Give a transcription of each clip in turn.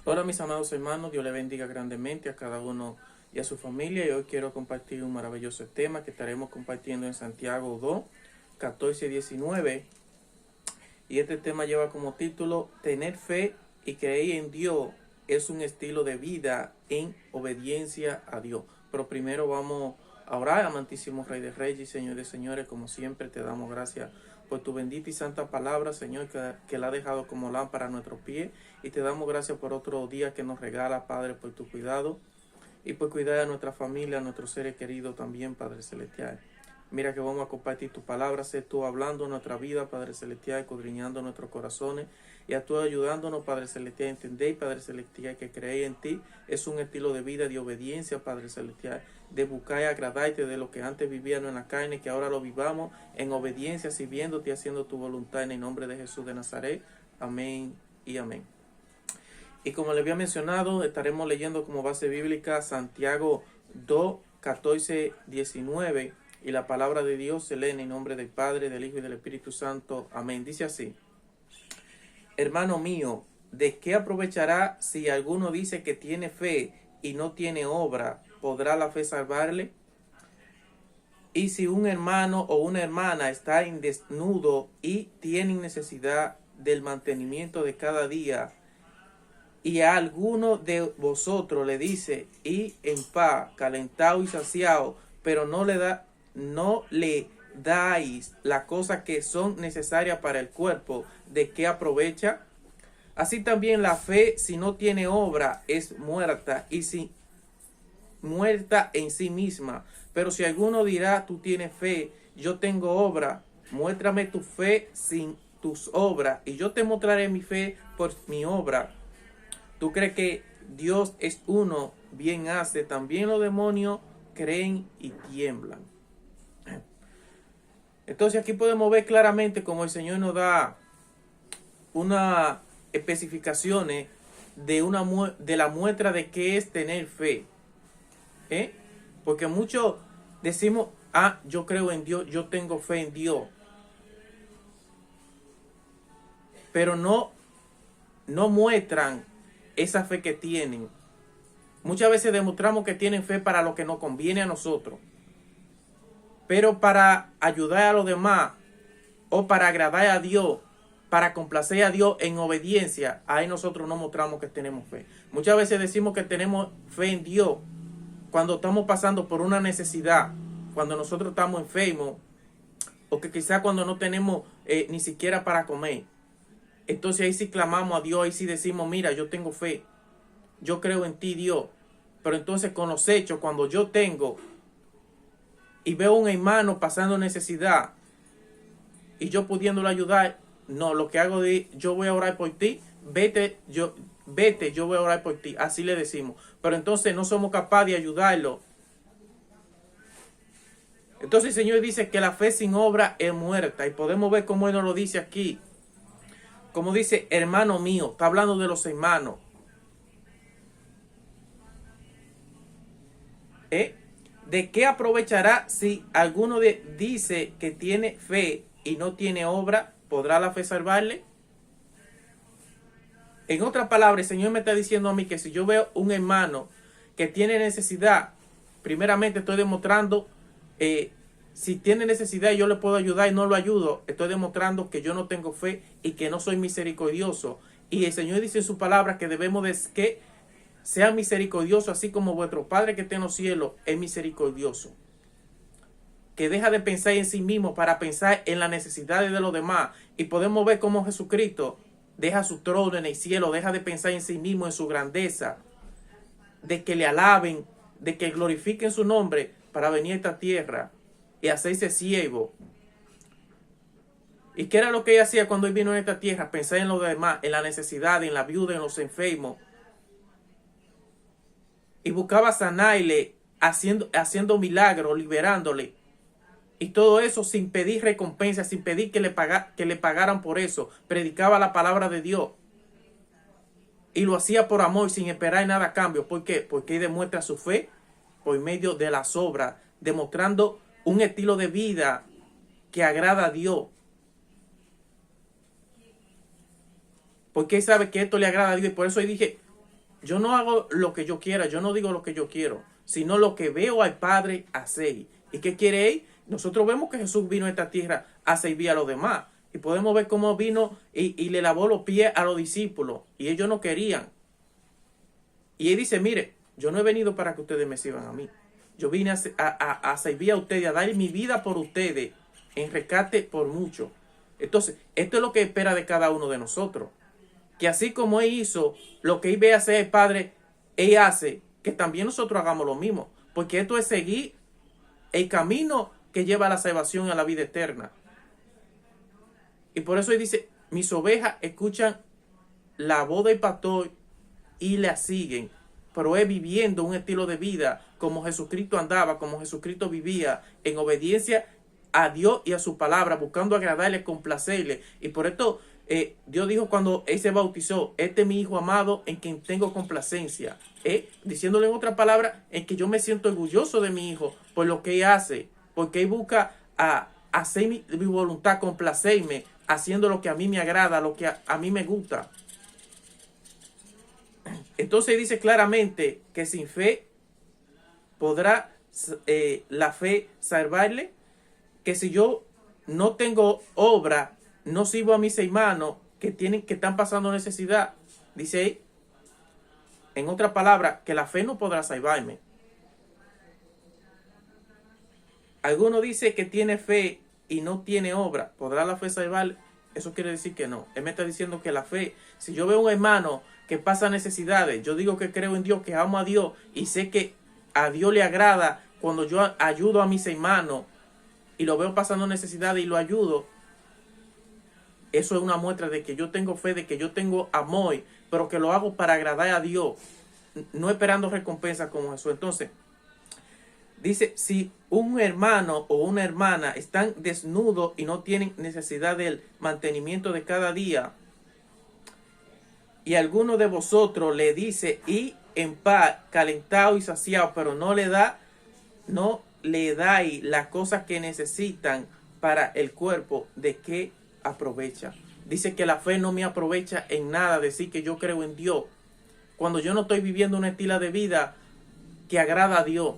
Hola mis amados hermanos, Dios le bendiga grandemente a cada uno y a su familia. Y hoy quiero compartir un maravilloso tema que estaremos compartiendo en Santiago 2, 14 y 19. Y este tema lleva como título: Tener fe y creer en Dios es un estilo de vida en obediencia a Dios. Pero primero vamos a orar. Amantísimo Rey de Reyes y Señor de Señores, como siempre te damos gracias por tu bendita y santa palabra, Señor, que la ha dejado como lámpara a nuestros pies. Y te damos gracias por otro día que nos regala, Padre, por tu cuidado y por cuidar a nuestra familia, a nuestros seres queridos también, Padre Celestial. Mira que vamos a compartir tu palabra, sé tú hablando en nuestra vida, Padre Celestial, escudriñando nuestros corazones y a tú ayudándonos, Padre Celestial, a entender, Padre Celestial, que creer en ti es un estilo de vida de obediencia, Padre Celestial, de buscar y agradarte de lo que antes vivíamos en la carne, que ahora lo vivamos en obediencia, sirviéndote y haciendo tu voluntad en el nombre de Jesús de Nazaret. Amén y amén. Y como les había mencionado, estaremos leyendo como base bíblica Santiago 2, 14, 19. Y la palabra de Dios se lee en el nombre del Padre, del Hijo y del Espíritu Santo. Amén. Dice así: Hermano mío, ¿de qué aprovechará si alguno dice que tiene fe y no tiene obra? ¿Podrá la fe salvarle? Y si un hermano o una hermana está en desnudo y tiene necesidad del mantenimiento de cada día, y a alguno de vosotros le dice: y en paz, calentado y saciado, pero no le dais las cosas que son necesarias para el cuerpo, ¿de qué aprovecha? Así también la fe, si no tiene obra, es muerta, y si muerta en sí misma. Pero si alguno dirá: tú tienes fe, yo tengo obra, muéstrame tu fe sin tus obras, y yo te mostraré mi fe por mi obra. ¿Tú crees que Dios es uno? Bien hace. También los demonios creen y tiemblan. Entonces aquí podemos ver claramente cómo el Señor nos da unas especificaciones de la muestra de qué es tener fe. Porque muchos decimos: yo creo en Dios, yo tengo fe en Dios. Pero no muestran esa fe que tienen. Muchas veces demostramos que tienen fe para lo que nos conviene a nosotros, pero para ayudar a los demás o para agradar a Dios, para complacer a Dios en obediencia, ahí nosotros no mostramos que tenemos fe. Muchas veces decimos que tenemos fe en Dios cuando estamos pasando por una necesidad, cuando nosotros estamos enfermos, o que quizás cuando no tenemos ni siquiera para comer. Entonces ahí sí clamamos a Dios, ahí sí decimos: mira, yo tengo fe, yo creo en ti, Dios. Pero entonces con los hechos, cuando yo tengo y veo a un hermano pasando necesidad y yo pudiéndolo ayudar, no, lo que hago es: yo voy a orar por ti, vete, yo voy a orar por ti. Así le decimos. Pero entonces no somos capaces de ayudarlo. Entonces el Señor dice que la fe sin obra es muerta. Y podemos ver cómo Él nos lo dice aquí. Como dice: hermano mío, está hablando de los hermanos. ¿De qué aprovechará si alguno dice que tiene fe y no tiene obra? ¿Podrá la fe salvarle? En otras palabras, el Señor me está diciendo a mí que si yo veo un hermano que tiene necesidad, primeramente estoy demostrando, si tiene necesidad y yo le puedo ayudar y no lo ayudo, estoy demostrando que yo no tengo fe y que no soy misericordioso. Y el Señor dice en su palabra que debemos de que sean misericordiosos, así como vuestro Padre que está en los cielos es misericordioso. Que deja de pensar en sí mismo para pensar en las necesidades de los demás. Y podemos ver cómo Jesucristo deja su trono en el cielo, deja de pensar en sí mismo, en su grandeza, de que le alaben, de que glorifiquen su nombre para venir a esta tierra y hacerse siervo. ¿Y qué era lo que ella hacía cuando él vino a esta tierra? Pensar en los demás, en la necesidad, en la viuda, en los enfermos. Y buscaba sanarle, haciendo milagros, liberándole. Y todo eso sin pedir recompensa, sin pedir que le pagaran por eso. Predicaba la palabra de Dios. Y lo hacía por amor, sin esperar nada a cambio. ¿Por qué? Porque él demuestra su fe por medio de las obras, demostrando un estilo de vida que agrada a Dios. Porque él sabe que esto le agrada a Dios. Y por eso dije, yo no hago lo que yo quiera, yo no digo lo que yo quiero, sino lo que veo al Padre hacer. ¿Y qué quiere él? Nosotros vemos que Jesús vino a esta tierra a servir a los demás. Y podemos ver cómo vino y le lavó los pies a los discípulos. Y ellos no querían. Y él dice, mire, yo no he venido para que ustedes me sirvan a mí. Yo vine a servir a ustedes, a dar mi vida por ustedes, en rescate por mucho. Entonces, esto es lo que espera de cada uno de nosotros. Que así como él hizo lo que él ve hacer el Padre, él hace, que también nosotros hagamos lo mismo. Porque esto es seguir el camino que lleva a la salvación y a la vida eterna. Y por eso él dice, mis ovejas escuchan la voz del pastor y la siguen. Pero es viviendo un estilo de vida como Jesucristo andaba, como Jesucristo vivía, en obediencia a Dios y a su palabra, buscando agradarle, complacerle. Y por esto Dios dijo cuando él se bautizó, este es mi hijo amado en quien tengo complacencia. Diciéndole en otra palabra, en que yo me siento orgulloso de mi hijo por lo que él hace, porque él busca a hacer mi voluntad, complacerme, haciendo lo que a mí me agrada, lo que a mí me gusta. Entonces dice claramente que sin fe podrá la fe salvarle, que si yo no tengo obra, no sirvo a mis hermanos que están pasando necesidad. Dice ahí, en otra palabra, que la fe no podrá salvarme. Alguno dice que tiene fe y no tiene obra. ¿Podrá la fe salvarle? Eso quiere decir que no. Él me está diciendo que la fe, si yo veo un hermano que pasa necesidades, yo digo que creo en Dios, que amo a Dios y sé que a Dios le agrada cuando yo ayudo a mis hermanos y lo veo pasando necesidades y lo ayudo. Eso es una muestra de que yo tengo fe, de que yo tengo amor, pero que lo hago para agradar a Dios, no esperando recompensa como Jesús. Entonces, dice, si un hermano o una hermana están desnudos y no tienen necesidad del mantenimiento de cada día, y alguno de vosotros le dice, y en paz, calentado y saciado, pero no le dais las cosas que necesitan para el cuerpo, ¿de qué aprovecha? Dice que la fe no me aprovecha en nada, decir que yo creo en Dios, cuando yo no estoy viviendo un estilo de vida que agrada a Dios.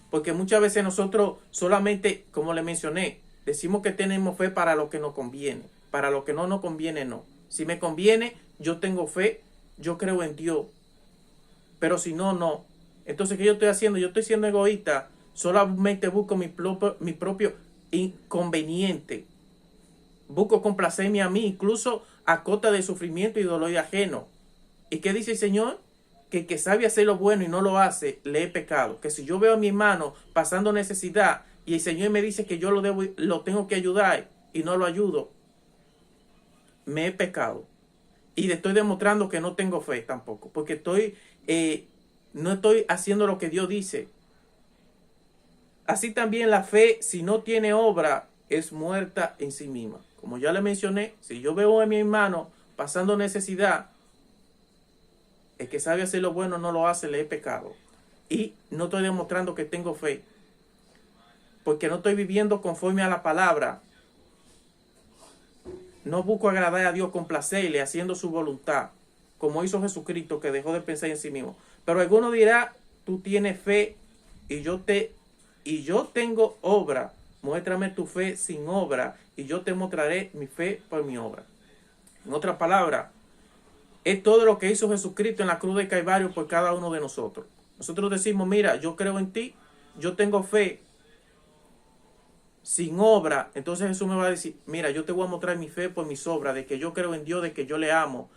Porque muchas veces nosotros solamente, como le mencioné, decimos que tenemos fe para lo que nos conviene. Para lo que no nos conviene, no. Si me conviene, yo tengo fe, yo creo en Dios. Pero si no, no. Entonces, ¿qué yo estoy haciendo? Yo estoy siendo egoísta. Solamente busco mi propio inconveniente. Busco complacerme a mí, incluso a costa de sufrimiento y dolor ajeno. ¿Y qué dice el Señor? Que el que sabe hacer lo bueno y no lo hace, le he pecado. Que si yo veo a mi hermano pasando necesidad y el Señor me dice que yo lo tengo que ayudar y no lo ayudo, me he pecado. Y le estoy demostrando que no tengo fe tampoco, porque no estoy haciendo lo que Dios dice. Así también la fe, si no tiene obra, es muerta en sí misma. Como ya le mencioné, si yo veo a mi hermano pasando necesidad, el que sabe hacer lo bueno no lo hace, le he pecado. Y no estoy demostrando que tengo fe, porque no estoy viviendo conforme a la palabra. No busco agradar a Dios, complacerle, haciendo su voluntad, como hizo Jesucristo, que dejó de pensar en sí mismo. Pero alguno dirá, tú tienes fe y yo tengo obra. Muéstrame tu fe sin obra y yo te mostraré mi fe por mi obra. En otras palabras, es todo lo que hizo Jesucristo en la cruz del Calvario por cada uno de nosotros. Nosotros decimos, mira, yo creo en ti, yo tengo fe sin obra. Entonces Jesús me va a decir, mira, yo te voy a mostrar mi fe por mis obras, de que yo creo en Dios, de que yo le amo.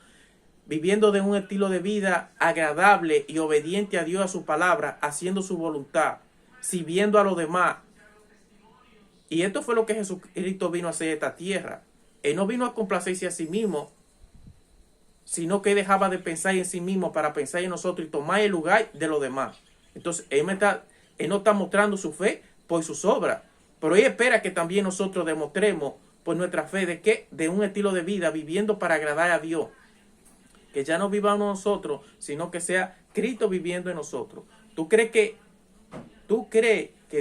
Viviendo de un estilo de vida agradable y obediente a Dios, a su palabra, haciendo su voluntad, sirviendo a los demás. Y esto fue lo que Jesucristo vino a hacer en esta tierra. Él no vino a complacerse a sí mismo, sino que dejaba de pensar en sí mismo para pensar en nosotros y tomar el lugar de los demás. Entonces, él no está mostrando su fe por sus obras, pero él espera que también nosotros demostremos por nuestra fe de que de un estilo de vida viviendo para agradar a Dios, que ya no vivamos nosotros, sino que sea Cristo viviendo en nosotros. ¿Tú crees que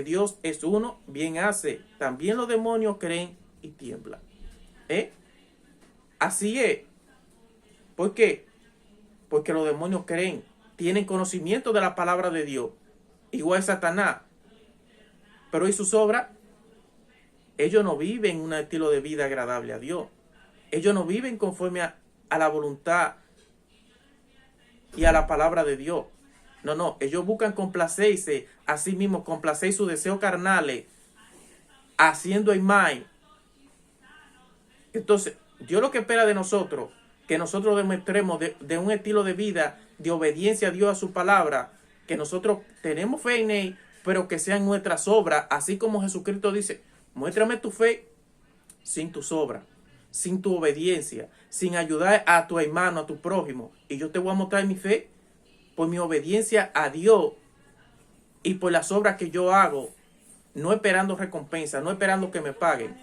Dios es uno? Bien hace. También los demonios creen y tiemblan. Así es. ¿Por qué? Porque los demonios creen tienen conocimiento de la palabra de Dios, igual a Satanás. Pero ¿y sus obras? Ellos no viven un estilo de vida agradable a Dios. Ellos no viven conforme a la voluntad y a la palabra de Dios. No, ellos buscan complacerse a sí mismos, complacer sus deseos carnales, haciendo imagen. Entonces, Dios lo que espera de nosotros, que nosotros demostremos de un estilo de vida, de obediencia a Dios, a su palabra, que nosotros tenemos fe en Él, pero que sean nuestras obras, así como Jesucristo dice, muéstrame tu fe sin tus obras, sin tu obediencia, sin ayudar a tu hermano, a tu prójimo. Y yo te voy a mostrar mi fe por mi obediencia a Dios y por las obras que yo hago, no esperando recompensa, no esperando que me paguen.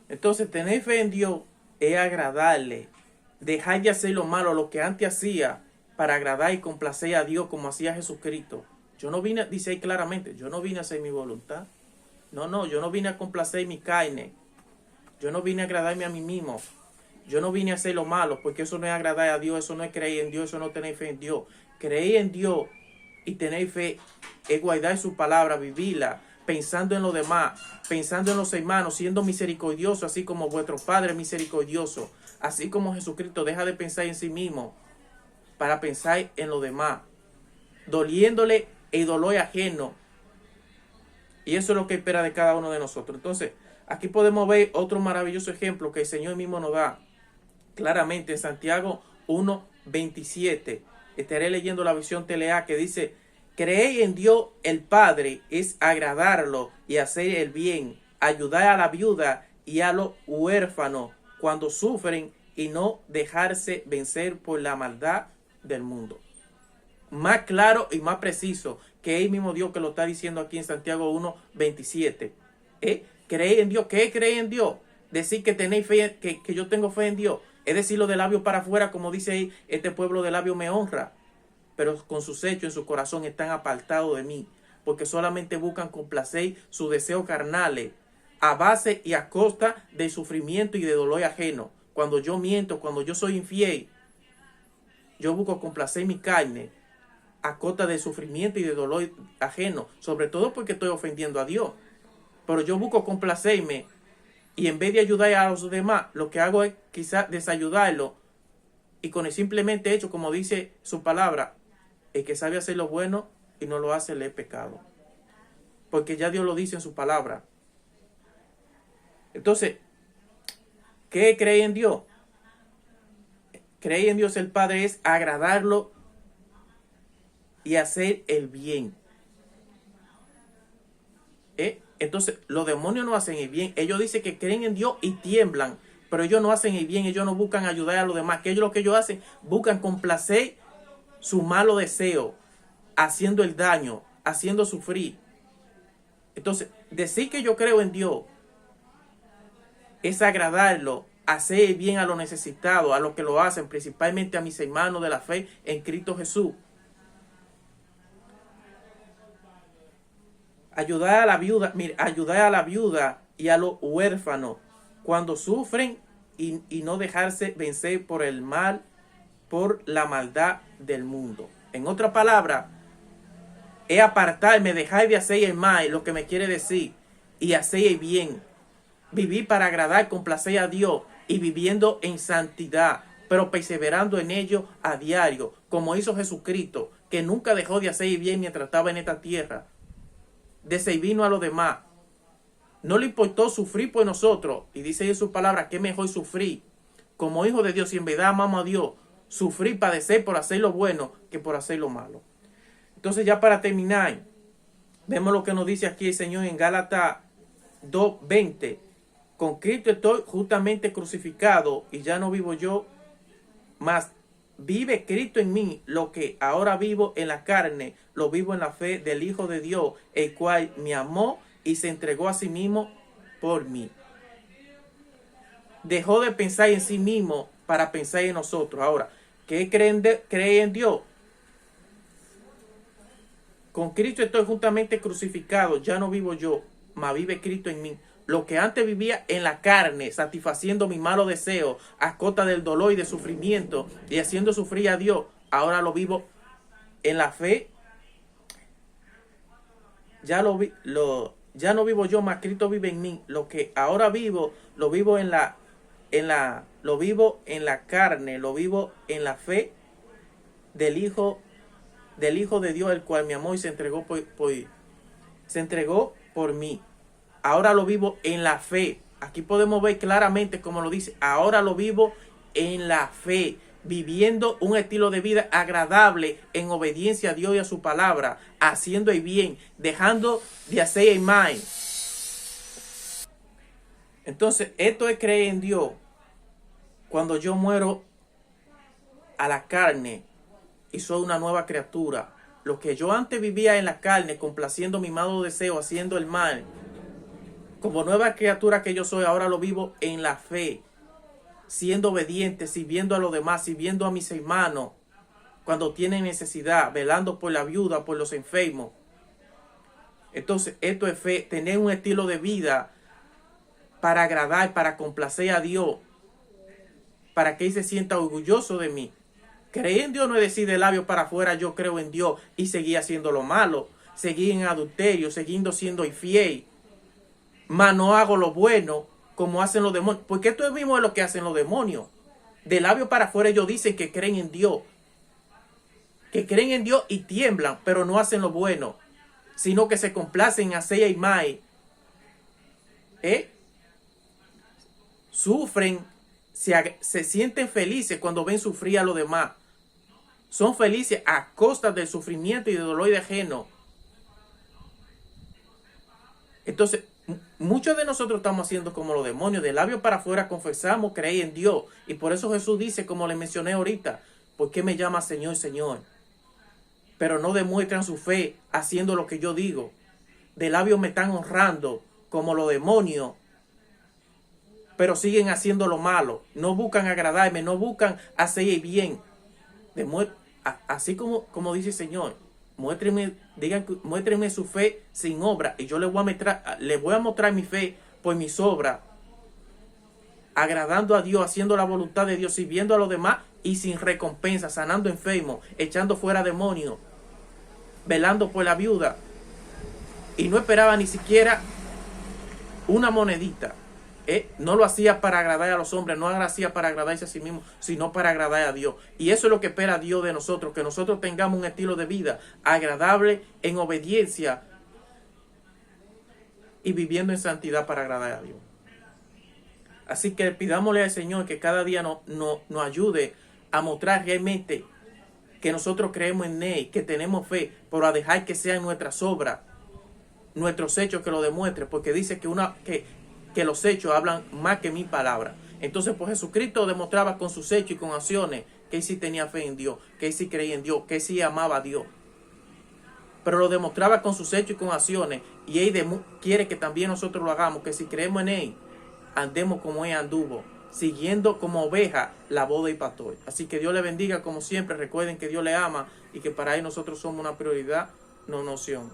Entonces, tener fe en Dios es agradarle, dejar de hacer lo malo, lo que antes hacía, para agradar y complacer a Dios como hacía Jesucristo. Yo no vine, dice ahí claramente, yo no vine a hacer mi voluntad. No, yo no vine a complacer mi carne. Yo no vine a agradarme a mí mismo. Yo no vine a hacer lo malo, porque eso no es agradar a Dios, eso no es creer en Dios, eso no es tener fe en Dios. Creer en Dios y tener fe es guardar su palabra, vivirla, pensando en los demás, pensando en los hermanos, siendo misericordioso, así como vuestro Padre es misericordioso, así como Jesucristo deja de pensar en sí mismo para pensar en los demás, doliéndole el dolor ajeno. Y eso es lo que espera de cada uno de nosotros. Entonces, aquí podemos ver otro maravilloso ejemplo que el Señor mismo nos da claramente en Santiago 1:27. Estaré leyendo la versión TLA que dice: creer en Dios el Padre es agradarlo y hacer el bien, ayudar a la viuda y a los huérfanos cuando sufren y no dejarse vencer por la maldad del mundo. Más claro y más preciso que el mismo Dios que lo está diciendo aquí en Santiago 1:27. Creer en Dios. ¿Qué es creer en Dios? Decir que tenéis fe, que yo tengo fe en Dios. Es decirlo de labios para afuera, como dice ahí, este pueblo de labios me honra, pero con sus hechos en su corazón están apartados de mí, porque solamente buscan complacer sus deseos carnales a base y a costa de sufrimiento y de dolor ajeno. Cuando yo miento, cuando yo soy infiel, yo busco complacer mi carne a costa de sufrimiento y de dolor ajeno, sobre todo porque estoy ofendiendo a Dios. Pero yo busco complacerme y en vez de ayudar a los demás, lo que hago es quizás desayudarlo, y con el simplemente hecho, como dice su palabra, el que sabe hacer lo bueno y no lo hace le es pecado. Porque ya Dios lo dice en su palabra. Entonces, ¿qué cree en Dios? Creer en Dios el Padre es agradarlo y hacer el bien. Entonces, los demonios no hacen el bien. Ellos dicen que creen en Dios y tiemblan, pero ellos no hacen el bien. Ellos no buscan ayudar a los demás. Que ellos lo que ellos hacen, buscan complacer su malo deseo, haciendo el daño, haciendo sufrir. Entonces, decir que yo creo en Dios es agradarlo, hacer el bien a los necesitados, a los que lo hacen, principalmente a mis hermanos de la fe en Cristo Jesús. Ayudar a la viuda y a los huérfanos cuando sufren y no dejarse vencer por el mal, por la maldad del mundo. En otra palabra, es apartarme, dejar de hacer el mal, lo que me quiere decir, y hacer el bien. Vivir para agradar, complacer a Dios y viviendo en santidad, pero perseverando en ello a diario, como hizo Jesucristo, que nunca dejó de hacer el bien mientras estaba en esta tierra, de servirnos a los demás. No le importó sufrir por nosotros, y dice en su palabra que es mejor sufrir como hijo de Dios, y en verdad amamos a Dios, sufrir, padecer por hacer lo bueno que por hacer lo malo. Entonces, ya para terminar, vemos lo que nos dice aquí el Señor en Gálatas 2:20. Con Cristo estoy justamente crucificado y ya no vivo yo, mas vive Cristo en mí. Lo que ahora vivo en la carne, lo vivo en la fe del Hijo de Dios, el cual me amó y se entregó a sí mismo por mí. Dejó de pensar en sí mismo para pensar en nosotros. Ahora, ¿qué cree en Dios? Con Cristo estoy juntamente crucificado, ya no vivo yo, mas vive Cristo en mí. lo que antes vivía en la carne, satisfaciendo mi malo deseo a costa del dolor y de sufrimiento y haciendo sufrir a Dios, ahora lo vivo en la fe. Ya no vivo yo, mas Cristo vive en mí. Lo que ahora vivo, lo vivo lo vivo en la carne, lo vivo en la fe del Hijo de Dios, el cual me amó y se entregó por mí. Ahora lo vivo en la fe. Aquí podemos ver claramente como lo dice. Ahora lo vivo en la fe, viviendo un estilo de vida agradable en obediencia a Dios y a su palabra, haciendo el bien, dejando de hacer el mal. Entonces, esto es creer en Dios. Cuando yo muero a la carne y soy una nueva criatura, lo que yo antes vivía en la carne, complaciendo mi malo deseo, haciendo el mal, como nueva criatura que yo soy, ahora lo vivo en la fe, siendo obediente, sirviendo a los demás, sirviendo a mis hermanos cuando tienen necesidad, velando por la viuda, por los enfermos. Entonces, esto es fe, tener un estilo de vida para agradar, para complacer a Dios, para que Él se sienta orgulloso de mí. Creer en Dios no es decir de labios para afuera, yo creo en Dios y seguir haciendo lo malo, seguir en adulterio, siguiendo siendo infiel, mas no hago lo bueno como hacen los demonios, porque esto mismo es lo que hacen los demonios. De labios para afuera ellos dicen que creen en Dios, y tiemblan, pero no hacen lo bueno, sino que se complacen en hacer el mal. Sufren, se sienten felices cuando ven sufrir a los demás. Son felices a costa del sufrimiento y del dolor de ajeno. Entonces, muchos de nosotros estamos haciendo como los demonios. De labios para afuera confesamos creer en Dios. Y por eso Jesús dice, como le mencioné ahorita, ¿por qué me llama Señor, Señor? Pero no demuestran su fe haciendo lo que yo digo. De labios me están honrando como los demonios, pero siguen haciendo lo malo. No buscan agradarme, no buscan hacer el bien. Así como dice el Señor, muéstrenme su fe sin obra, y yo les voy a mostrar mi fe por mis obras, agradando a Dios, haciendo la voluntad de Dios, sirviendo a los demás y sin recompensa, sanando enfermos, echando fuera demonios, velando por la viuda. Y no esperaba ni siquiera una monedita. No lo hacía para agradar a los hombres, no lo hacía para agradarse a sí mismo, sino para agradar a Dios. Y eso es lo que espera Dios de nosotros, que nosotros tengamos un estilo de vida agradable en obediencia y viviendo en santidad para agradar a Dios. Así que pidámosle al Señor que cada día nos ayude a mostrar realmente que nosotros creemos en Él, que tenemos fe, pero a dejar que sean nuestras obras, nuestros hechos que lo demuestren, porque dice que los hechos hablan más que mi palabra. Entonces, pues Jesucristo demostraba con sus hechos y con acciones que Él sí tenía fe en Dios, que Él sí creía en Dios, que Él sí amaba a Dios. Pero lo demostraba con sus hechos y con acciones, y Él quiere que también nosotros lo hagamos, que si creemos en Él, andemos como Él anduvo, siguiendo como oveja la voz del pastor. Así que Dios le bendiga como siempre. Recuerden que Dios le ama y que para Él nosotros somos una prioridad, no una opción.